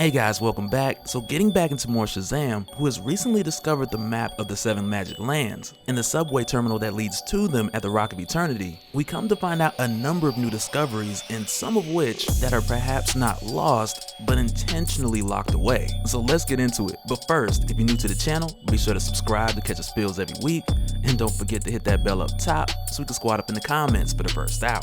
Hey guys, welcome back. So getting back into more Shazam, who has recently discovered the map of the 7 magic lands and the subway terminal that leads to them at the Rock of Eternity, we come to find out a number of new discoveries, and some of which that are perhaps not lost, but intentionally locked away. So let's get into it. But first, if you're new to the channel, be sure to subscribe to catch us spills every week, and don't forget to hit that bell up top so we can squat up in the comments for the first hour.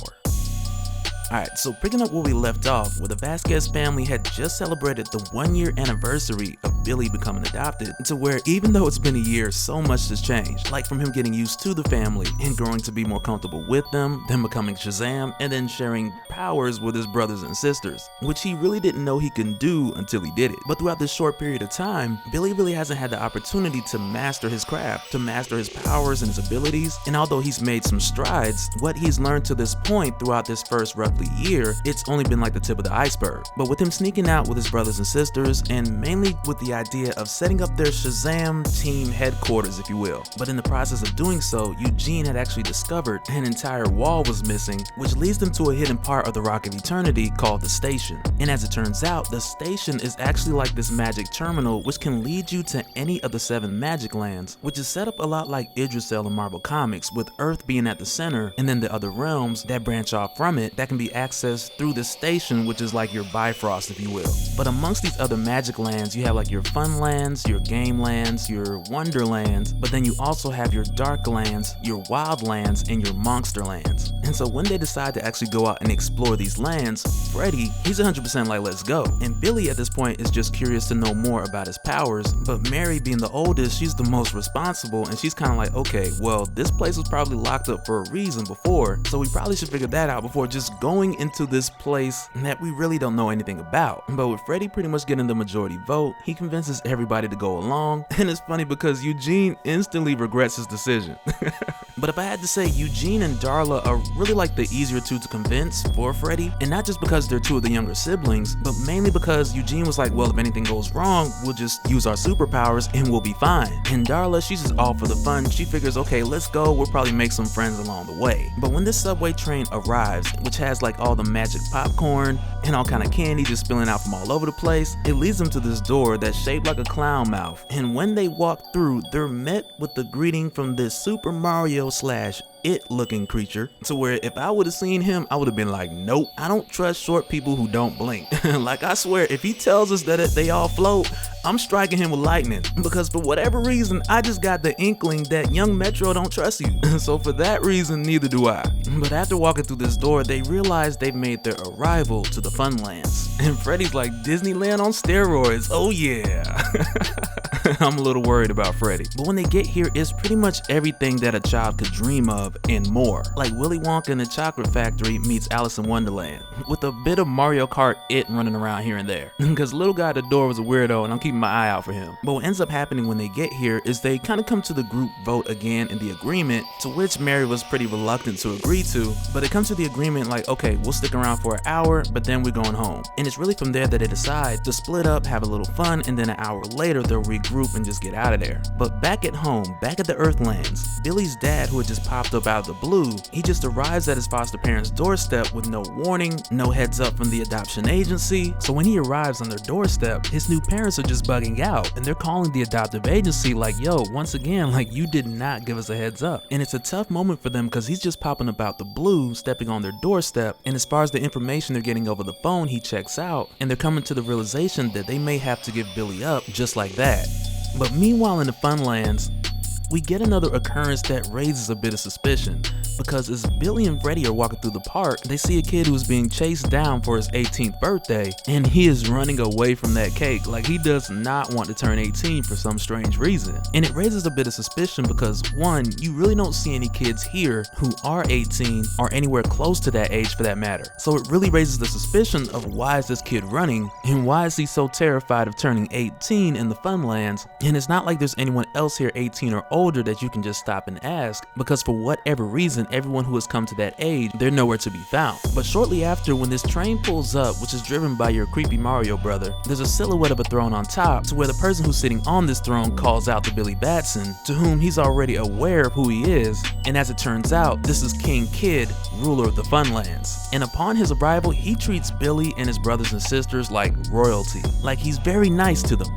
Alright, so picking up where we left off, where the Vasquez family had just celebrated the 1-year anniversary of Billy becoming adopted, to where even though it's been a year, so much has changed. Like from him getting used to the family and growing to be more comfortable with them, then becoming Shazam, and then sharing powers with his brothers and sisters, which he really didn't know he can do until he did it. But throughout this short period of time, Billy really hasn't had the opportunity to master his craft, to master his powers and his abilities, and although he's made some strides, what he's learned to this point throughout this first roughly year, it's only been like the tip of the iceberg. But with him sneaking out with his brothers and sisters, and mainly with the idea of setting up their Shazam team headquarters, if you will. But in the process of doing so, Eugene had actually discovered an entire wall was missing, which leads them to a hidden part of the Rock of Eternity called the Station. And as it turns out, the Station is actually like this magic terminal which can lead you to any of the 7 magic lands, which is set up a lot like Idrisel in Marvel Comics, with Earth being at the center, and then the other realms that branch off from it that can be accessed through the Station, which is like your Bifrost, if you will. But amongst these other magic lands, you have like your fun lands, your game lands, your wonderlands, but then you also have your dark lands, your wild lands, and your monster lands. And so when they decide to actually go out and explore these lands, Freddy, he's 100% like, let's go. And Billy at this point is just curious to know more about his powers, but Mary, being the oldest, she's the most responsible, and she's kind of like, okay, well, this place was probably locked up for a reason before, so we probably should figure that out before just going into this place that we really don't know anything about. But with Freddy pretty much getting the majority vote, he convinces everybody to go along, and it's funny because Eugene instantly regrets his decision. But if I had to say, Eugene and Darla are really like the easier two to convince for Freddy, and not just because they're two of the younger siblings, but mainly because Eugene was like, well, if anything goes wrong, we'll just use our superpowers and we'll be fine. And Darla, she's just all for the fun. She figures, okay, let's go, we'll probably make some friends along the way. But when this subway train arrives, which has like all the magic popcorn and all kind of candy just spilling out from all over the place, it leads them to this door that's shaped like a clown mouth. And when they walk through, they're met with the greeting from this Super Mario / It looking creature, to where if I would have seen him, I would have been like, nope, I don't trust short people who don't blink. Like, I swear, if he tells us that they all float, I'm striking him with lightning, because for whatever reason, I just got the inkling that young Metro don't trust you. So for that reason, neither do I. But after walking through this door, they realize they've made their arrival to the Funlands. And Freddy's like, Disneyland on steroids, oh yeah. I'm a little worried about Freddy. But when they get here, it's pretty much everything that a child could dream of and more. Like Willy Wonka and the Chocolate Factory meets Alice in Wonderland, with a bit of Mario Kart It running around here and there. Because little guy at the door was a weirdo, and I'm keeping my eye out for him. But what ends up happening when they get here is they kind of come to the group vote again in the agreement, to which Mary was pretty reluctant to agree to, but it comes to the agreement like, okay, we'll stick around for an hour, but then we're going home. And it's really from there that they decide to split up, have a little fun, and then an hour later they'll regroup and just get out of there. But back at home, back at the Earthlands, Billy's dad, who had just popped up out of the blue, he just arrives at his foster parents' doorstep with no warning, no heads up from the adoption agency. So when he arrives on their doorstep, his new parents are just bugging out, and they're calling the adoptive agency like, yo, once again, like, you did not give us a heads up. And it's a tough moment for them because he's just popping up out the blue, stepping on their doorstep, and as far as the information they're getting over the phone, he checks out, and they're coming to the realization that they may have to give Billy up just like that. But meanwhile in the Funlands, we get another occurrence that raises a bit of suspicion, because as Billy and Freddy are walking through the park, they see a kid who is being chased down for his 18th birthday, and he is running away from that cake like he does not want to turn 18 for some strange reason. And it raises a bit of suspicion because, one, you really don't see any kids here who are 18 or anywhere close to that age for that matter. So it really raises the suspicion of why is this kid running, and why is he so terrified of turning 18 in the Funlands, and it's not like there's anyone else here 18 or older older that you can just stop and ask, because for whatever reason, everyone who has come to that age, they're nowhere to be found. But shortly after, when this train pulls up, which is driven by your creepy Mario brother, there's a silhouette of a throne on top, to where the person who's sitting on this throne calls out to Billy Batson, to whom he's already aware of who he is, and as it turns out, this is King Kid, ruler of the Funlands. And upon his arrival, he treats Billy and his brothers and sisters like royalty, like he's very nice to them.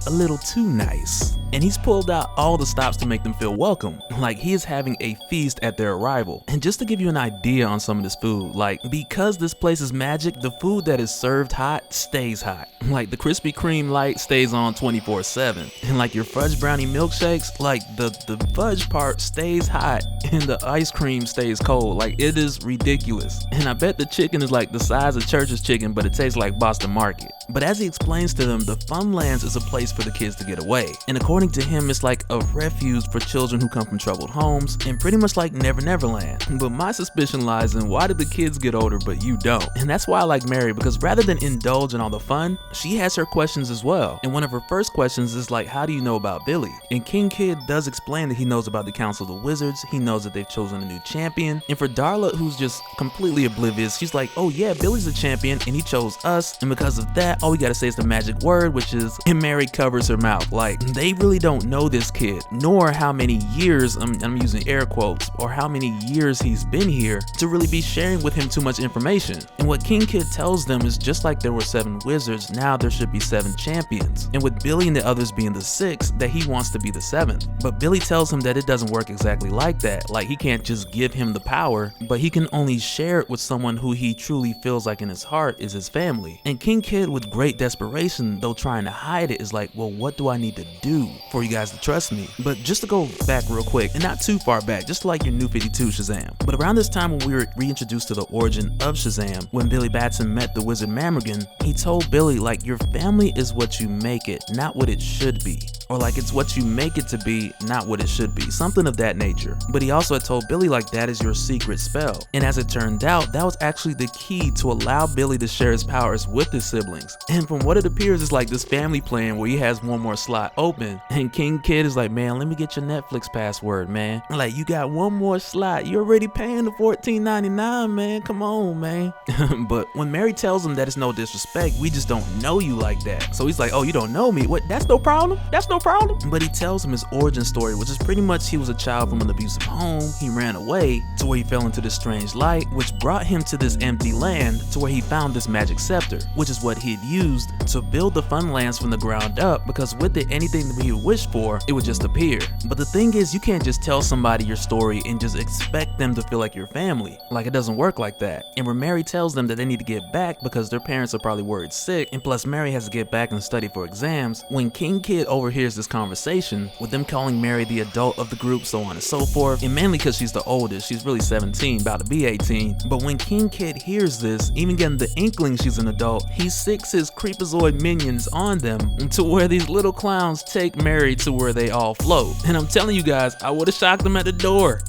A little too nice. And he's pulled out all the stops to make them feel welcome, like he is having a feast at their arrival. And just to give you an idea on some of this food, like because this place is magic, the food that is served hot stays hot. Like the Krispy Kreme light stays on 24/7. And like your fudge brownie milkshakes, like the fudge part stays hot and the ice cream stays cold. Like it is ridiculous. And I bet the chicken is like the size of Church's chicken, but it tastes like Boston Market. But as he explains to them, the Funlands is a place for the kids to get away. And according to him, it's like a refuge for children who come from troubled homes, and pretty much like Never Never Land. But my suspicion lies in, why did the kids get older but you don't? And that's why I like Mary, because rather than indulge in all the fun, she has her questions as well. And one of her first questions is like, how do you know about Billy? And King Kid does explain that he knows about the Council of the Wizards, he knows that they've chosen a new champion. And for Darla, who's just completely oblivious, she's like, oh yeah, Billy's the champion and he chose us, and because of that, all we gotta say is the magic word, which is, and Mary covers her mouth. Like, they really don't know this kid, nor how many years, I'm using air quotes, or how many years he's been here to really be sharing with him too much information. And what King Kid tells them is, just like there were 7 wizards, now there should be 7 champions. And with Billy and the others being the 6th, that he wants to be the 7th. But Billy tells him that it doesn't work exactly like that. Like, he can't just give him the power, but he can only share it with someone who he truly feels like in his heart is his family. And King Kid, with great desperation, though trying to hide it, is like, well, what do I need to do for you guys to trust me? But just to go back real quick, and not too far back, just like your New 52 Shazam. But around this time when we were reintroduced to the origin of Shazam, when Billy Batson met the wizard Mammergan, he told Billy, like, your family is what you make it, not what it should be. Or like, it's what you make it to be, not what it should be. Something of that nature. But he also had told Billy, like, that is your secret spell. And as it turned out, that was actually the key to allow Billy to share his powers with his siblings. And from what it appears, it's like this family plan where he has one more slot open. And King Kid is like, man, let me get your Netflix password, man. Like, you got one more slot. You're already paying the $14.99, man. Come on, man. But when Mary tells him that it's no disrespect, we just don't know you like that. So he's like, oh, you don't know me? What? That's no problem? That's no problem. But he tells him his origin story, which is pretty much he was a child from an abusive home. He ran away to where he fell into this strange light, which brought him to this empty land to where he found this magic scepter, which is what he'd used to build the Funlands from the ground up, because with it, anything that he would wish for, it would just appear. But the thing is, you can't just tell somebody your story and just expect them to feel like your family. Like, it doesn't work like that. And when Mary tells them that they need to get back because their parents are probably worried sick, and plus Mary has to get back and study for exams, when King Kid overhears this conversation, with them calling Mary the adult of the group, so on and so forth, and mainly because she's the oldest, she's really 17, about to be 18. But when King Kid hears this, even getting the inkling she's an adult, he sicks his creepazoid minions on them to where these little clowns take Mary to where they all float. And I'm telling you guys, I would have shocked them at the door.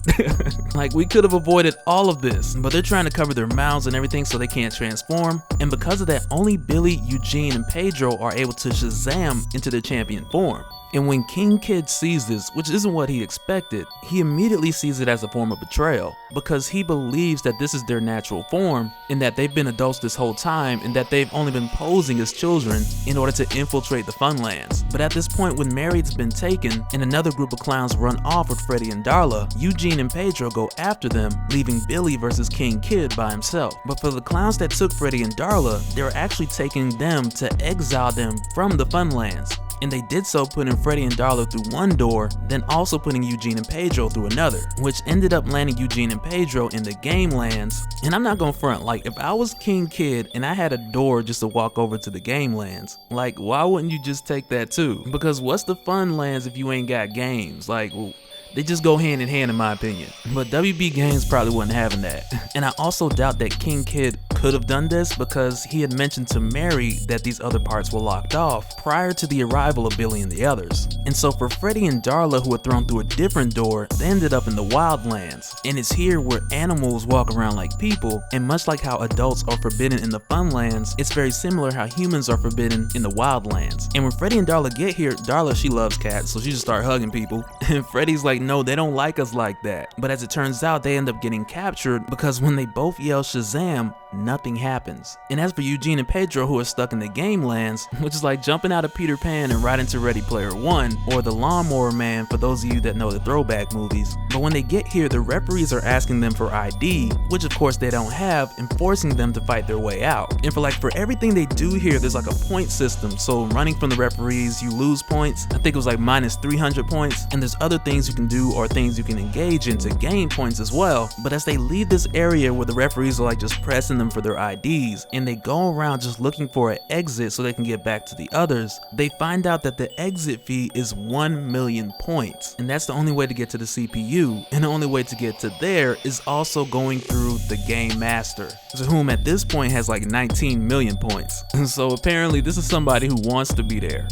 Like, we could have avoided all of this, but they're trying to cover their mouths and everything so they can't transform. And because of that, only Billy, Eugene, and Pedro are able to Shazam into their champion form. And when King Kid sees this, which isn't what he expected, he immediately sees it as a form of betrayal, because he believes that this is their natural form and that they've been adults this whole time and that they've only been posing as children in order to infiltrate the Funlands. But at this point, when Mary's been taken and another group of clowns run off with Freddy and Darla, Eugene and Pedro go after them, leaving Billy versus King Kid by himself. But for the clowns that took Freddy and Darla, they're actually taking them to exile them from the Funlands. And they did so putting Freddy and Darla through one door, then also putting Eugene and Pedro through another, which ended up landing Eugene and Pedro in the game lands. And I'm not gonna front, like, if I was King Kid and I had a door just to walk over to the game lands, like, why wouldn't you just take that too? Because what's the fun lands if you ain't got games? Like, well, They just go hand in hand in my opinion. But WB Games probably wasn't having that. And I also doubt that King Kid could have done this because he had mentioned to Mary that these other parts were locked off prior to the arrival of Billy and the others. And so for Freddy and Darla, who were thrown through a different door, they ended up in the Wildlands. And it's here where animals walk around like people, and much like how adults are forbidden in the Funlands, it's very similar how humans are forbidden in the Wildlands. And when Freddy and Darla get here, Darla, she loves cats, so she just start hugging people. And Freddy's like, no, they don't like us like that. But as it turns out, they end up getting captured because when they both yell Shazam, nothing happens. And as for Eugene and Pedro, who are stuck in the game lands, which is like jumping out of Peter Pan and right into Ready Player One, or the Lawnmower Man for those of you that know the throwback movies. But when they get here, the referees are asking them for ID, which of course they don't have, and forcing them to fight their way out. And for everything they do here, there's like a point system. So running from the referees, you lose points. I think it was like minus 300 points. And there's other things you can do or things you can engage in to gain points as well. But as they leave this area where the referees are like just pressing them for their IDs, and they go around just looking for an exit so they can get back to the others, they find out that the exit fee is 1 million points. And that's the only way to get to the CPU. And the only way to get to there is also going through the Game Master, to whom at this point has like 19 million points. And so apparently this is somebody who wants to be there.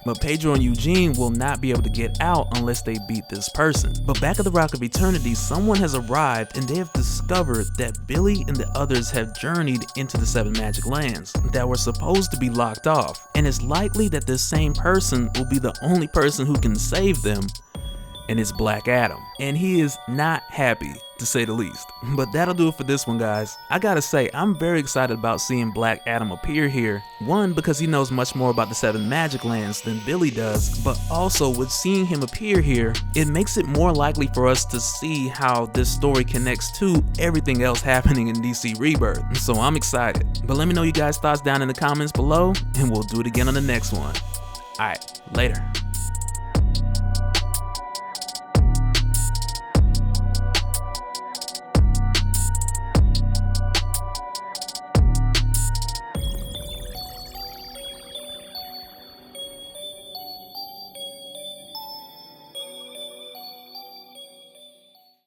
But Pedro and Eugene will not be able to get out unless they beat this person. But back at the Rock of Eternity, someone has arrived and they have discovered that Billy and the others have journeyed into the 7 magic lands that were supposed to be locked off. And it's likely that this same person will be the only person who can save them, and it's Black Adam. And he is not happy, to say the least. But that'll do it for this one, guys. I gotta say, I'm very excited about seeing Black Adam appear here. One, because he knows much more about the 7 magic lands than Billy does, but also with seeing him appear here, it makes it more likely for us to see how this story connects to everything else happening in DC Rebirth. So I'm excited. But let me know you guys' thoughts down in the comments below, and we'll do it again on the next one. Alright, later.